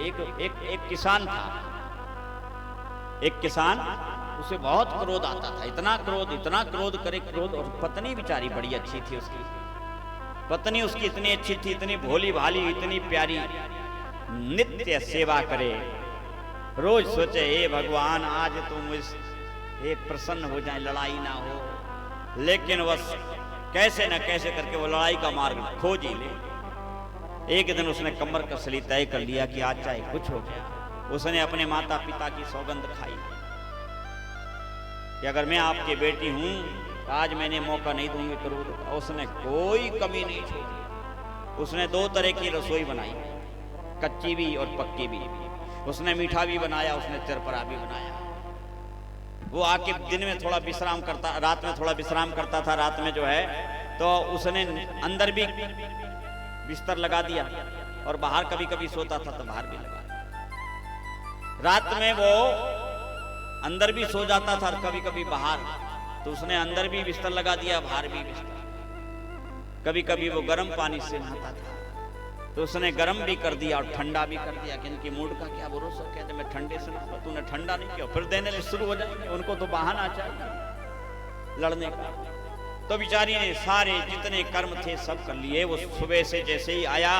एक किसान था, एक किसान, उसे बहुत क्रोध आता था, इतना क्रोध करे क्रोध। और पत्नी बेचारी बड़ी अच्छी थी उसकी, पत्नी उसकी इतनी अच्छी थी, इतनी भोली भाली, इतनी प्यारी, नित्य सेवा करे, रोज सोचे हे भगवान आज तुम मुझसे प्रसन्न हो जाए, लड़ाई ना हो। लेकिन बस कैसे न कैसे करके वो लड़ाई का मार्ग खोज ही ले। एक दिन उसने कमर कसली तय कर लिया कि आज चाहे कुछ हो गया, उसने अपने माता पिता की सौगंध खाई कि अगर मैं आपकी बेटी हूं तो आज मैंने मौका नहीं दूंगी क्रोध का। उसने कोई कमी नहीं छोड़ी, उसने 2 तरह की रसोई बनाई, कच्ची भी और पक्की भी। उसने मीठा भी बनाया, उसने चरपरा भी बनाया। वो आके दिन में थोड़ा विश्राम करता, रात में थोड़ा विश्राम करता था। रात में जो है तो उसने अंदर भी बिस्तर लगा दिया और बाहर कभी कभी सोता था तो बाहर भी लगा दिया। रात में वो अंदर भी सो जाता था और कभी कभी बाहर, तो उसने अंदर भी बिस्तर लगा दिया, बाहर भी बिस्तर। कभी कभी वो गर्म पानी से नहाता था तो उसने गर्म भी कर दिया और ठंडा भी कर दिया कि इनकी मूड का क्या भरोसा, कहते मैं ठंडे से नहाऊंगा, तूने ठंडा नहीं किया, फिर देने शुरू हो जाएंगे। उनको तो बहाना चाहिए लड़ने का। तो बेचारी ने सारे जितने कर्म थे सब कर लिए। वो सुबह से जैसे ही आया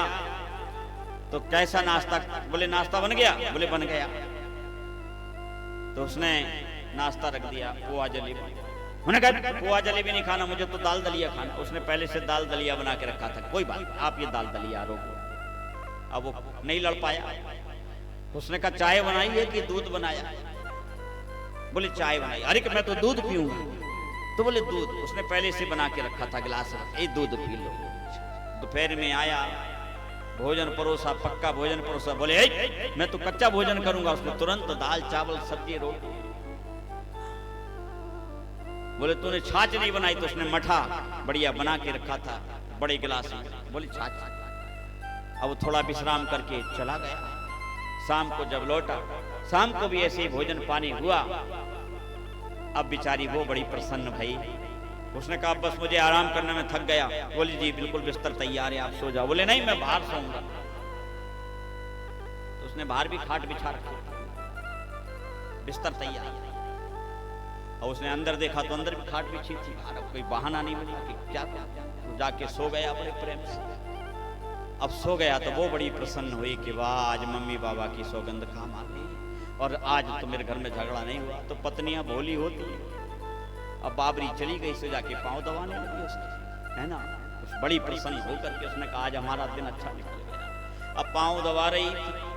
तो कैसा नाश्ता, बोले नाश्ता बन गया, बोले बन गया। तो उसने नाश्ता रख दिया, पोहा जलेबी। उन्होंने कहा पोहा जलेबी नहीं खाना, मुझे तो दाल दलिया खाना। उसने पहले से दाल दलिया बना के रखा था, कोई बात आप ये दाल दलिया रोको। अब वो नहीं लड़ पाया तो उसने कहा चाय बनाई है कि दूध बनाया? बोले चाय बनाई। अरे मैं तो दूध पीऊंगा। तो बोले दूध, उसने पहले से बना के रखा था गिलास में, ये दूध पी लो। दोपहर में आया, भोजन परोसा, पक्का भोजन परोसा। बोले मैं तो कच्चा भोजन करूंगा। उसने तुरंत दाल चावल सब्जी रोटी। बोले तूने छाछ नहीं बनाई? तो उसने मठा बढ़िया बना के रखा था बड़े गिलास में। बोले छाछ। अब थोड़ा विश्राम करके चला गया। शाम को जब लौटा, शाम को भी ऐसे ही भोजन पानी हुआ। अब बेचारी वो बड़ी प्रसन्न भई। उसने कहा बस मुझे आराम करने में थक गया। बोली जी बिल्कुल बिस्तर तैयार है, आप सो जाओ। बोले नहीं मैं बाहर सोऊंगा। तो उसने बाहर भी खाट बिछा रखा, बिस्तर तैयार। और उसने अंदर देखा तो अंदर भी खाट बिछी थी। कोई बहाना नहीं मिला कि क्या, तो जाके सो गया बड़े प्रेम से। अब सो गया तो वो बड़ी प्रसन्न हुई कि वाह आज मम्मी बाबा की सौगंध काम आ गई और आज तो मेरे घर में झगड़ा नहीं हुआ। तो पत्नियां भोली होती है। अब बाबरी चली गई, से जाके पांव दबाने लगी उसके, है ना। बड़ी प्रसन्न होकर के उसने कहा आज हमारा दिन अच्छा निकल गया। अब पांव दबा रही थी।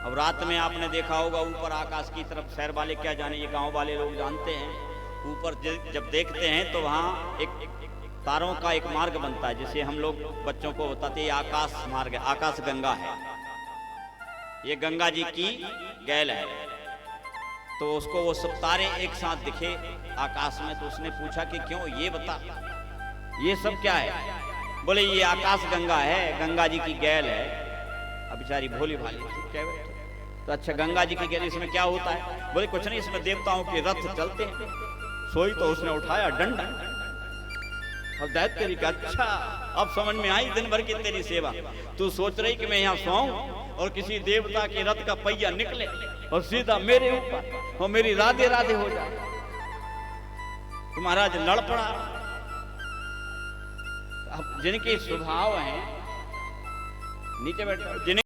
अब रात में आपने देखा होगा ऊपर आकाश की तरफ, शहर वाले क्या जाने, ये गांव वाले लोग जानते हैं। ऊपर जब देखते हैं तो वहां एक तारों का एक मार्ग बनता है, जिसे हम लोग बच्चों को बताते हैं आकाश मार्ग है, आकाश गंगा है। ये गंगा जी की गैल है। तो उसको वो सब तारे एक साथ दिखे आकाश में। तो उसने पूछा कि क्यों, ये बता ये सब क्या है? बोले ये आकाश गंगा है, गंगा जी की गैल है। अब बेचारी भोली भाली क्या बेटा? तो अच्छा गंगा जी की गैल, इसमें क्या होता है? बोले कुछ नहीं, इसमें देवताओं के रथ चलते हैं। सोई तो उसने उठाया डंडा और दैत तेरी का, अच्छा अब समझ में आई दिन भर की तेरी सेवा। तू सोच रही कि मैं यहाँ सोऊं और किसी देवता के रथ का पहिया निकले और सीधा मेरे ऊपर और मेरी राधे राधे हो जाए। तो महाराज लड़ पड़ा। अब जिनके स्वभाव हैं नीचे बैठे, जिन्हें